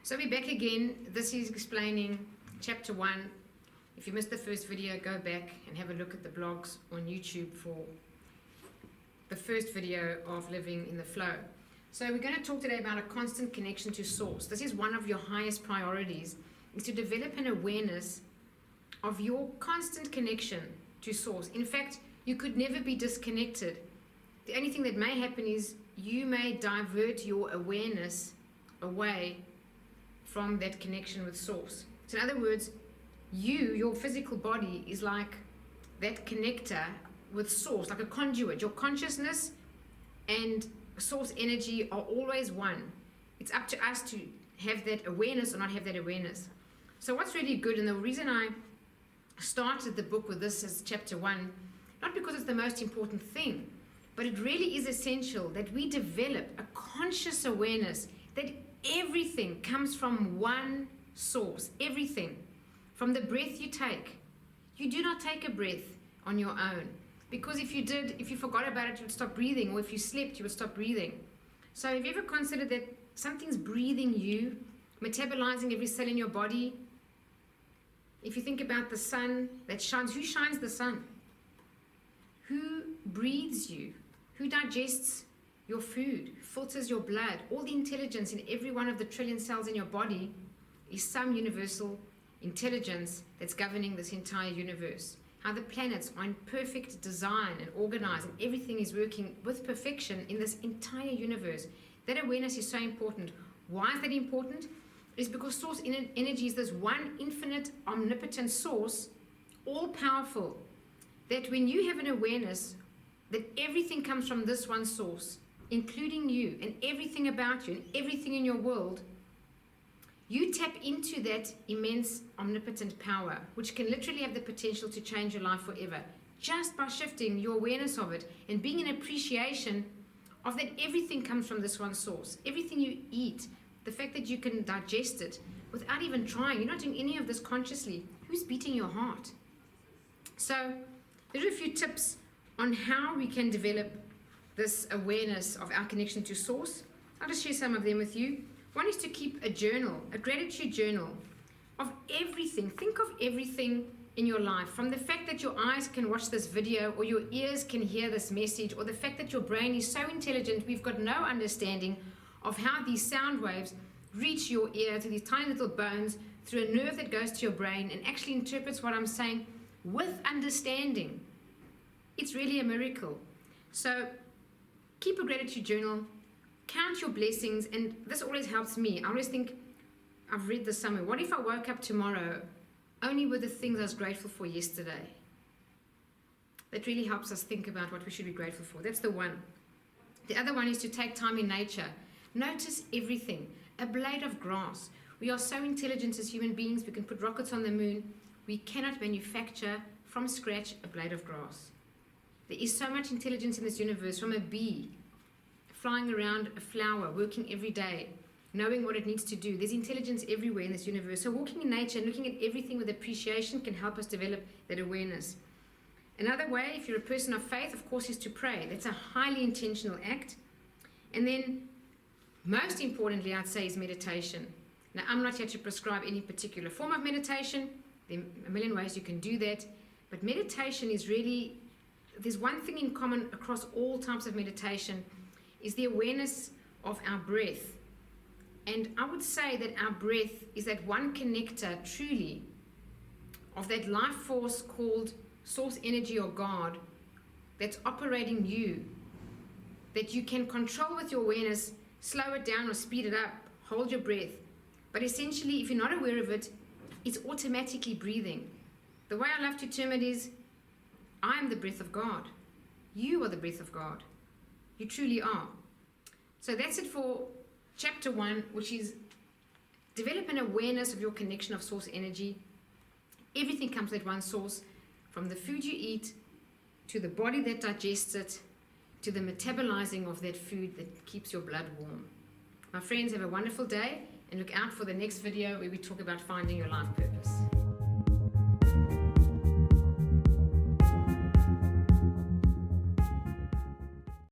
So we're back again. This is explaining chapter 1. If you missed the first video, go back and have a look at the blogs on YouTube for the first video of living in the flow. So we're going to talk today about a constant connection to source. This is one of your highest priorities, is to develop an awareness of your constant connection to source. In fact, you could never be disconnected. The only thing that may happen is you may divert your awareness away from that connection with source. So in other words, your physical body is like that connector with source, like a conduit. Your consciousness and source energy are always one. It's up to us to have that awareness or not have that awareness. So what's really good, and the reason I started the book with this as chapter 1, not because it's the most important thing, but it really is essential that we develop a conscious awareness that everything comes from one source. Everything. From the breath you take. You do not take a breath on your own. Because if you forgot about it, you would stop breathing. Or if you slept, you would stop breathing. So have you ever considered that something's breathing you, metabolizing every cell in your body? If you think about the sun that shines, who shines the sun? Who breathes you? Who digests your food, filters your blood? All the intelligence in every one of the trillion cells in your body is some universal intelligence that's governing this entire universe. How the planets are in perfect design and organized, and everything is working with perfection in this entire universe. That awareness is so important. Why is that important? It's because source energy is this one infinite, omnipotent source, all powerful, that when you have an awareness that everything comes from this one source, including you and everything about you and everything in your world, you tap into that immense omnipotent power, which can literally have the potential to change your life forever, just by shifting your awareness of it and being in appreciation of that everything comes from this one source. Everything you eat, the fact that you can digest it without even trying, you're not doing any of this consciously. Who's beating your heart? So there are a few tips on how we can develop this awareness of our connection to source. I'll just share some of them with you. One is to keep a journal, a gratitude journal of everything. Think of everything in your life, from the fact that your eyes can watch this video or your ears can hear this message, or the fact that your brain is so intelligent we've got no understanding of how these sound waves reach your ear to these tiny little bones through a nerve that goes to your brain and actually interprets what I'm saying with understanding. It's really a miracle. So keep a gratitude journal, count your blessings, and this always helps me. I always think, I've read this somewhere, what if I woke up tomorrow only with the things I was grateful for yesterday? That really helps us think about what we should be grateful for. That's the one. The other one is to take time in nature. Notice everything. A blade of grass. We are so intelligent as human beings, we can put rockets on the moon. We cannot manufacture from scratch a blade of grass. There is so much intelligence in this universe, from a bee flying around a flower, working every day, knowing what it needs to do. There's intelligence everywhere in this universe. So walking in nature and looking at everything with appreciation can help us develop that awareness. Another way, if you're a person of faith, of course, is to pray. That's a highly intentional act. And then, most importantly, I'd say, is meditation. Now, I'm not here to prescribe any particular form of meditation. There are a million ways you can do that. But meditation is really, there's one thing in common across all types of meditation, is the awareness of our breath. And I would say that our breath is that one connector, truly, of that life force called source energy or God that's operating you, that you can control with your awareness, slow it down or speed it up, hold your breath. But essentially, if you're not aware of it, it's automatically breathing. The way I love to term it is, I am the breath of God. You are the breath of God. You truly are. So that's it for chapter 1, which is develop an awareness of your connection of source energy. Everything comes at one source, from the food you eat, to the body that digests it, to the metabolizing of that food that keeps your blood warm. My friends, have a wonderful day, and look out for the next video where we talk about finding your life purpose.